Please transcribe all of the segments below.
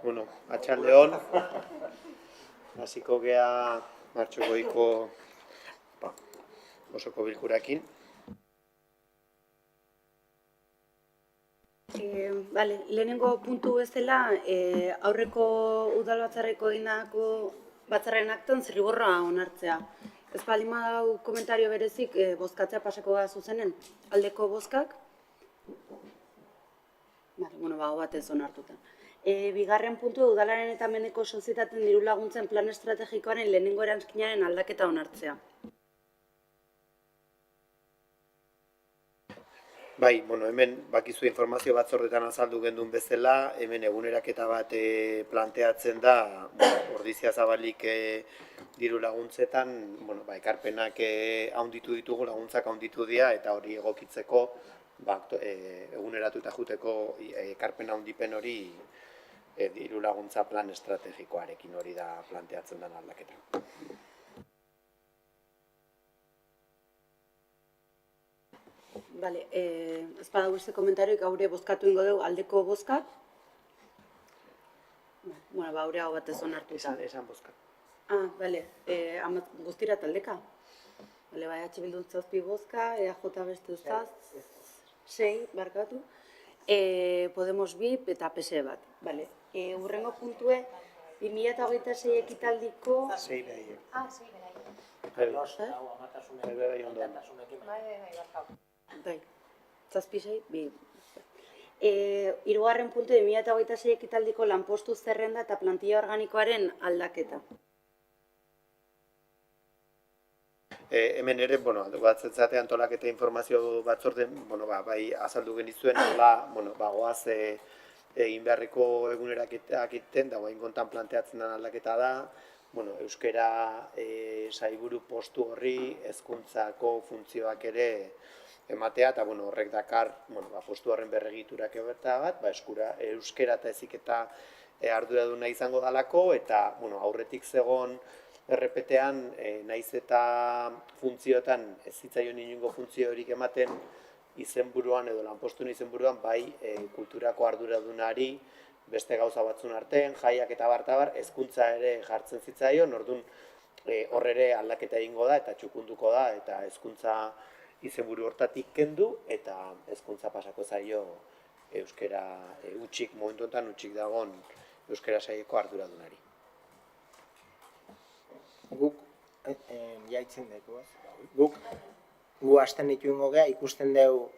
Bueno, atxaldeon, hasiko gea martxokoiko osoko bilkurakin. Lehenengo puntu bezala, aurreko udalbatzarreko egindako batzarren aktan zirriborroa onartzea. Ez baldin badau komentario berezik, bozkatzea pasako da zuzenen. Aldeko bozkak? Aho batez onartuta. Bigarren puntu, udalaren eta mendeko sozietateen diru laguntzen plan estrategikoaren lehenengo eranskinaren aldaketa onartzea. Bai, hemen bakizu informazio batzordetan azaldu genduen bezala, hemen eguneraketa bat planteatzen da, Ordizia Zabalik diru laguntzetan, ekarpenak haunditu ditugu, laguntzak haunditu dira, eta hori egokitzeko, eguneratuta juteko ekarpen haundipen hori diru laguntza plan estrategikoarekin hori da planteatzen den aldaketa. Ez badago beste komentarioik, haure bozkatu ingo dugu aldeko bozkak. Haure hau batez onartu izan. Esan bozkak. Guztira taldeka. H Bildun 7 bozka, EAJ beste ustaz, 6, barkatu. Podemos 2 eta PSE bat. Hurrengo puntue, 2026 ekitaldiko... 6 behaiek. 6 behaiek. Zazpisei, hirugarren puntu 2026 ekitaldiko lanpostu zerrenda eta plantilla organikoaren aldaketa. Hemen ere, batzetzate antolaketa informazio batzorden, bai azaldu genizuen, goaz egin beharreko eguneraketak iten, da guain kontan planteatzen den aldaketa da, euskara sailburu postu horri hezkuntzako funtzioak ere ematea, eta horrek dakar postu horren berregiturak eberta bat, euskara eta heziketa arduraduna izango dalako, eta aurretik zegon errepetean, naiz eta funtzioetan ez zitzaion inongo funtzio horik ematen izenburuan edo lanpostuen izenburuan, bai kulturako arduradunari beste gauza batzun artean, jaiak eta bartabar, hezkuntza ere jartzen zitzaion, orduan hor ere aldaketa egingo da eta txukunduko da, eta hezkuntza izenburu hortatik kendu, eta hezkuntza pasako zaio euskara utxik, momentu honetan utxik dagon euskara saileko arduradunari. Guk, jaitzen dugu, gu hasten ditu ingo geha, ikusten dugu,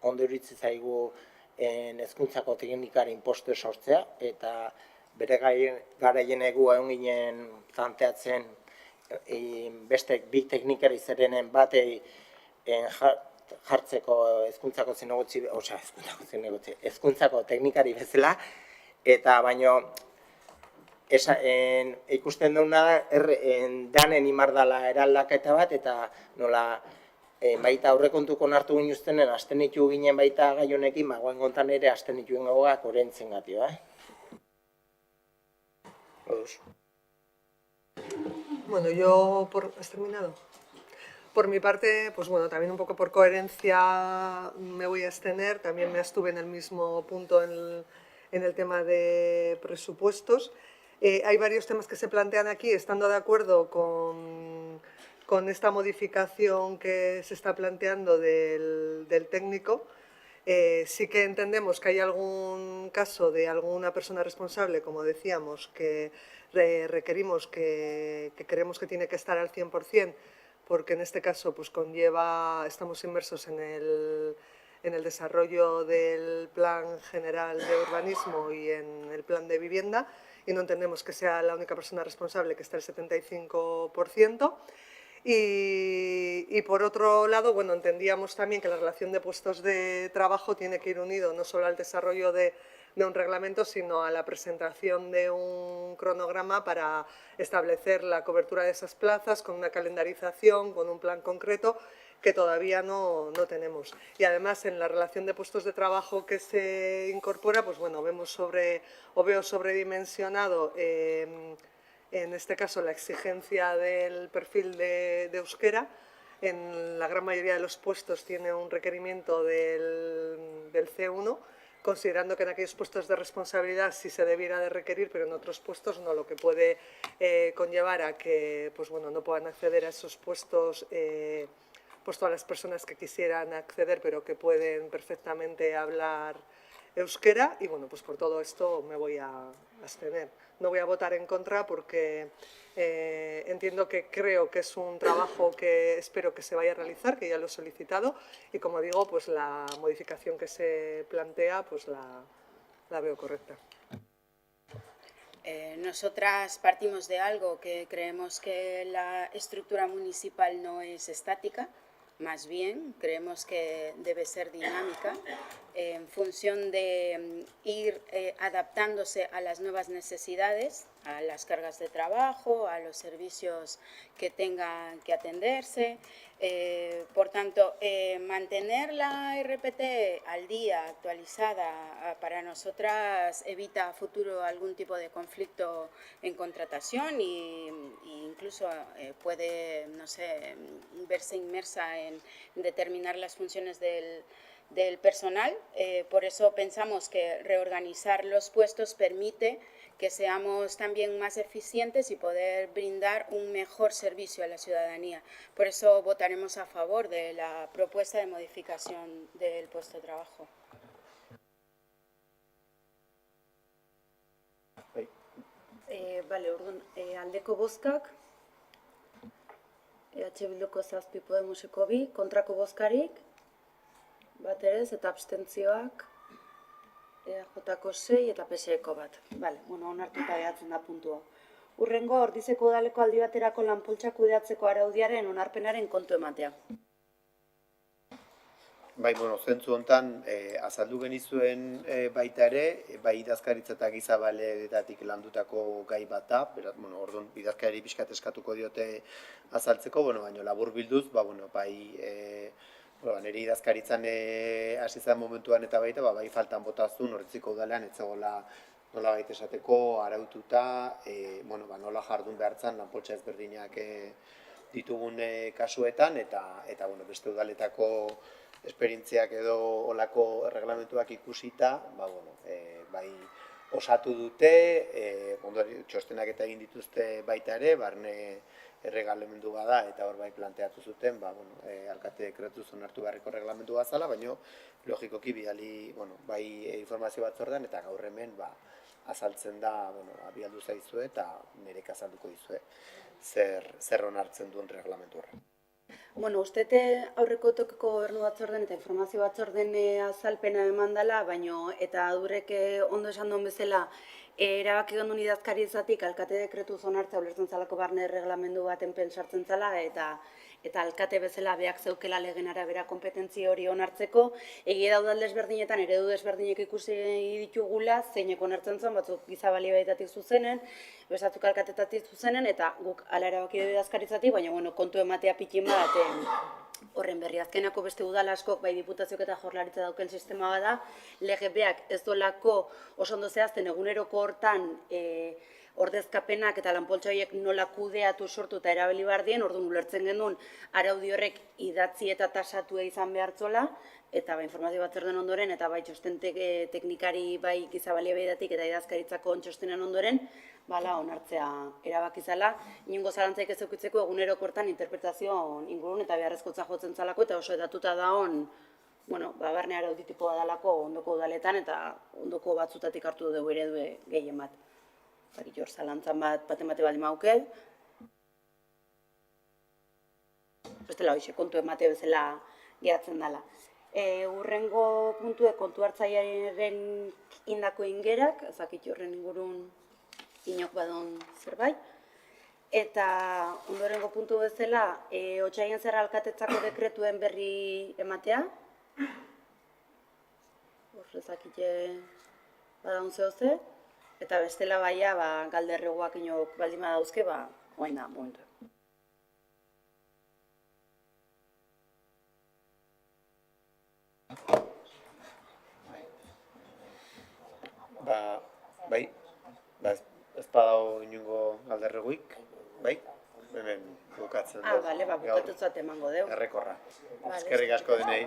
ondo iritzi zaigu hezkuntzako teknikari inpostu sortzea, eta bere garaien egu egon ginen planteatzen beste bi teknikari zerenen batei jartzeko hezkuntzako teknikari bezala, eta baino ikusten duguna danen imardala eraldaketa bat, eta nola baita aurrekontuko nartu ginuztenen hasten ditu ginen baita gai honekin, goen kontan ere hasten ditu ginoak orentzen gatio. Bueno, yo, ¿has terminado? Por mi parte, pues bueno, también un poco por coherencia me voy a abstener, también me abstuve en el mismo punto en el tema de presupuestos. Hay varios temas que se plantean aquí, estando de acuerdo con esta modificación que se está planteando del técnico. Sí que entendemos que hay algún caso de alguna persona responsable, como decíamos, que requerimos, que creemos que tiene que estar al 100%, porque en este caso pues estamos inmersos en el desarrollo del Plan General de Urbanismo y en el Plan de Vivienda, y no entendemos que sea la única persona responsable que esté al 75%. Y por otro lado, entendíamos también que la relación de puestos de trabajo tiene que ir unido no solo al desarrollo de un reglamento, sino a la presentación de un cronograma para establecer la cobertura de esas plazas con una calendarización, con un plan concreto que todavía no tenemos. Y además, en la relación de puestos de trabajo que se incorpora, pues veo sobredimensionado en este caso la exigencia del perfil de euskera. En la gran mayoría de los puestos tiene un requerimiento del C1, considerando que en aquellos puestos de responsabilidad sí se debiera de requerir, pero en otros puestos no, lo que puede conllevar a que pues, bueno, no puedan acceder a esos puestos pues todas las personas que quisieran acceder, pero que pueden perfectamente hablar euskera, y bueno, pues por todo esto me voy a abstener. No voy a votar en contra porque entiendo que creo que es un trabajo que espero que se vaya a realizar, que ya lo he solicitado, y como digo, pues la modificación que se plantea pues la veo correcta. Nosotras partimos de algo que creemos que la estructura municipal no es estática, más bien creemos que debe ser dinámica en función de ir adaptándose a las nuevas necesidades, a las cargas de trabajo, a los servicios que tengan que atenderse. Por tanto, mantener la RPT al día, actualizada, para nosotras evita a futuro algún tipo de conflicto en contratación e incluso puede, no sé, verse inmersa en determinar las funciones del personal. Por eso pensamos que reorganizar los puestos permite que seamos también más eficientes y poder brindar un mejor servicio a la ciudadanía. Por eso votaremos a favor de la propuesta de modificación del puesto de trabajo. Bale, orduan, aldeko bozkak, Bilduko 7, Podemoseko 2, kontrako bozkarik, bat ere ez, eta abstentzioak, EAJko 6 eta PSeko 1. Bale, bueno, onartuta geratzen da puntua. Hurrengo, Ordizeko udaleko aldi baterako lanpoltsak kudeatzeko araudiaren onarpenaren kontu ematea. Bai, bueno, zentzu hontan azaldu genizuen baita ere, bai idazkaritza eta gizabaletatik landutako gai bat da, beraz, bueno, orduan idazkari pixkat eskatuko diote azaltzeko, bueno, baina labur bilduz, nire idazkaritzan hasi zen momentuan eta baita, bai faltan botazun Ortziko udalean etzegoela nola baita esateko araututa, nola jardun behartzan lanpoltsa ezberdinak ditugun kasuetan, eta beste udaletako esperientziak edo olako erreglamentuak ikusita, bai osatu dute, txostenak eta egin dituzte baita ere, barne erreglamendu bada, eta hor bai planteatu zuten, alkate dekretuz onartu beharreko erreglamendu bat zala, baina logikoki bidali, bai informazio batzordean, eta gaur hemen azaltzen da, abialdu zaizue, eta nirek azalduko dizue, zer onartzen duen erreglamentu horren. Bueno, ustete aurreko tokiko gobernu batzorden eta informazio batzorden azalpena eman dela, baino eta durek ondo esan duen bezala erabaki gondun idazkaritzatik alkate dekretuz onartzea ulertzen zalako barne erreglamendu baten pentsartzen zala, eta alkate bezala beak zeukela legen arabera kompetentzi hori onartzeko, egia da udal desberdinetan eredu desberdinek ikusi ditugula, zeinek onartzen zuen, batzuk gizabalioetatik zuzenen, bezatzuk alkatetatik zuzenen, eta guk ala erabaki dugu idazkaritzatik, baina kontu ematea pitin bat horren berri. Azkenako beste udal askok, bai diputazioak eta jorlaritza dauken sistema bada, lege beak ez dolako oso ondo zehazten eguneroko hortan ordezkapenak eta lanpoltsa horiek nola kudeatu sortu eta erabili behar dien, orduan ulertzen genuen araudi horrek idatzi eta tasatu izan behartzola, eta informazio batzorden ondoren, eta bai txosten teknikari bai gizabaliabedatik eta idazkaritzako txostenen ondoren, onartzea erabaki zala, inongo zalantzaik ez eukitzeko eguneroko hortan interpretazio ingurun eta beharrezkotza jotzen zalako, eta oso edatuta da hon, barne araudi tipo badalako ondoko udaletan, eta ondoko batzutatik hartu dugu eredu gehien bat. Hor zalantzan baten bate baldin mauke. Bestela hoxe, kontu emate bezala geratzen dela. Hurrengo puntue kontu hartzailearen indako ingerak, ezakit horren ingurun inok badon zerbait. Eta ondorengo puntu bezala, Otsaien Zerra alkatetzako dekretuen berri ematea. Hor ezakite badaun zehoze. Eta bestela baia, galderregoak inok baldin badauzke, oain da, momentu. Bai, ez badao inungo galderreguik, bai, hemen bukatzen dut. Bale, bukatutzat emango deu. Errekorra. Eskerrik asko denei.